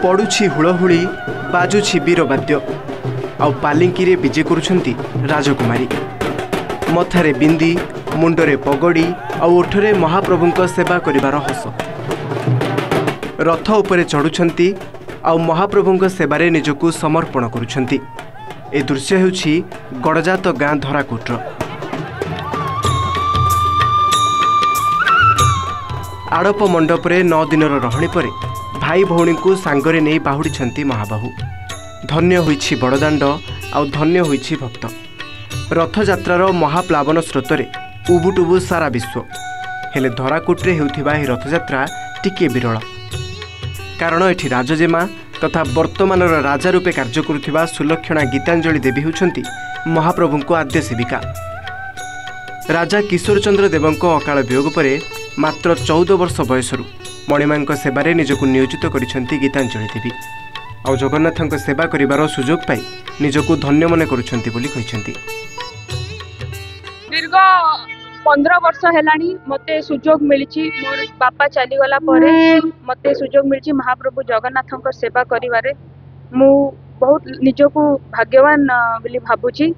पड़ुछि हुलहुली बाजुछि वीरवाद्य आउ पालिंकी विजे करुछंती राजकुमारी मथारे बिंदी मुंडरे पगड़ी आउ ओठरे महाप्रभुंक सेवा करिवार हस रथ उपरे चढ़ुछंती आउ महाप्रभुंक सेवारे निजकु समर्पण करुछंती। ए दृश्य हेउछि गड़जात गाँ धराकोटर आड़प मंडपरे 9 दिनर रहणी परे भाई भौणी को सांगरे नहीं बाहुड़ी महाबाहू धन्य होइछि बड़दाण्ड आउ धन्य होइछि भक्त रथयात्रार महाप्लावन स्रोतरे उबुटुबु सारा विश्व हेले धराकोटे हेउथिबा ଏହି रथयात्रा टिके विरल कारण एठी राजजेमा तथा वर्तमानर राजा रूपे कार्य करुथिबा सुलक्षणा गीतांजलि देवी होउछंती महाप्रभुंको आद्य सेविका। राजा किशोर चंद्र देवंको अकाल वियोग परे मात्र 14 वर्ष बयसरू मणिमांक सेवारे निजकु नियोजित करिसेंती गीतांजलि देवी आउ जगन्नाथंक सेवा करिवार सुजोग पाई निजकु धन्य मने करुछंती बोली कहिसेंती। दीर्घ 15 वर्ष हेलानी मते सुजोग मिलिछि मोर बापा चली गला परे मते सुजोग मिलिछि महाप्रभु जगन्नाथंक सेवा करिवारे मु बहुत निजकु भाग्यवान बोली भाबुछि।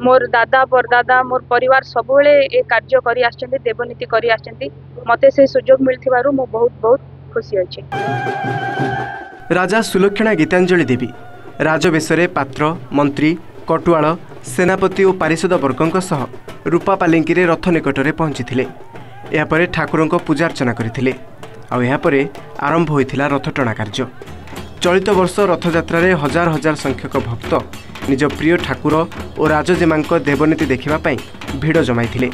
मोर दादा परदादा मोर परिवार सबुले ए कार्य करी आछंती देवनीति करी आछंती मते से सुजोग मिलथिबारु मु बहुत बहुत खुशी अछि। राजा सुलक्षणा गीतांजलि देवी राजवेशरे पात्र मंत्री कटुआल सेनापति और पारिषद वर्गों सह रूपा पालिंकी रथ निकटरे पहुंची यापर ठाकुर पूजार्चना करते आरंभ होता रथटଣା कार्य। चलित वर्ष रथयात्रा हजार हजार संख्यक भक्त निज प्रिय ठाकुर और राजजेमा देवनीति देखापी भिड़ जमाई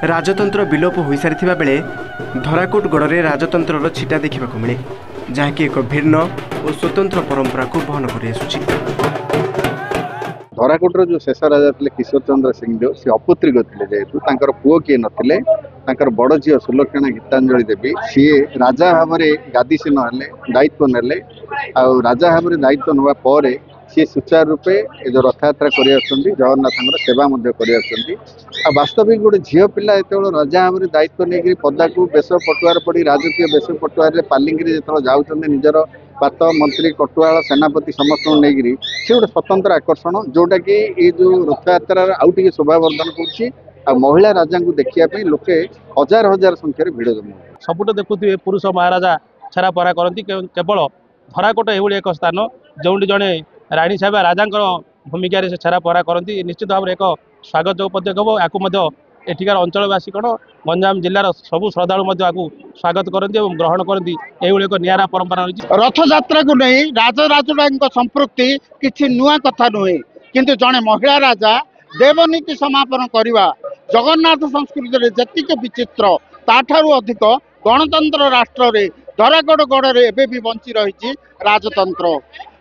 राजतंत्र विलोप हो सारी बेले धराकोट गड़े राजतंत्र छिटा देखा मिले जहाँकि एक भिन्न और स्वतंत्र परंपरा को बहन कर धराकोटर जो शेष राजा थे किशोर चंद्र सिंहदेव सी अपुत्रिक थे जेहेतु पुओ किए नथिले बड़ झी सुलक्षणा गीतांजलि देवी सी राजा भाव में गादीसीन हेले दायित्व नेले राजा भाव में दायित्व नवा पर सी सुचारू रूपे जो रथयात्रा कर जगन्नाथ सेवा कर वास्तविक गोटे झील पिला जो राजा भाव में दायित्व नहीं पदा को बेश पटुआर पड़ी राजकीय बेश पटुआर पालिंगी जो जाऊँ निजर पात मंत्री कटुआल सेनापति समस्त नहीं सी गोटे स्वतंत्र आकर्षण जोटा कि ये जो रथयात्रा आउ टे शोभावर्धन कर महिला राजा को देखिए लोके हजार हजार संख्यार भिड़ जमा सबुठ देखुए पुरुष महाराजा छेरा पहरा करती केवल धराकोट एभली एक स्थान जो जड़े राणी साहेब राजा भूमिका से छेरा पहरा करती निश्चित भाव में एक स्वागत पदक हम या एठिकार अंचलवासी कौन गंजाम जिलार सबू श्रद्धालु स्वागत करती और ग्रहण करती एक निरा परंपरा रही। रथयात्रा को नहीं राजराजा संपृक्ति किसी नुआ कथा नुहे किंतु जड़े महिला राजा देवनीति समापन करवा जगन्नाथ संस्कृति जतिक विचित्र ताठारु अधिक गणतंत्र राष्ट्र रे धराकोट गढ़ एवं भी बंची रही राजतंत्र।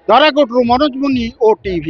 धराकोट मनोज मुनि OTV।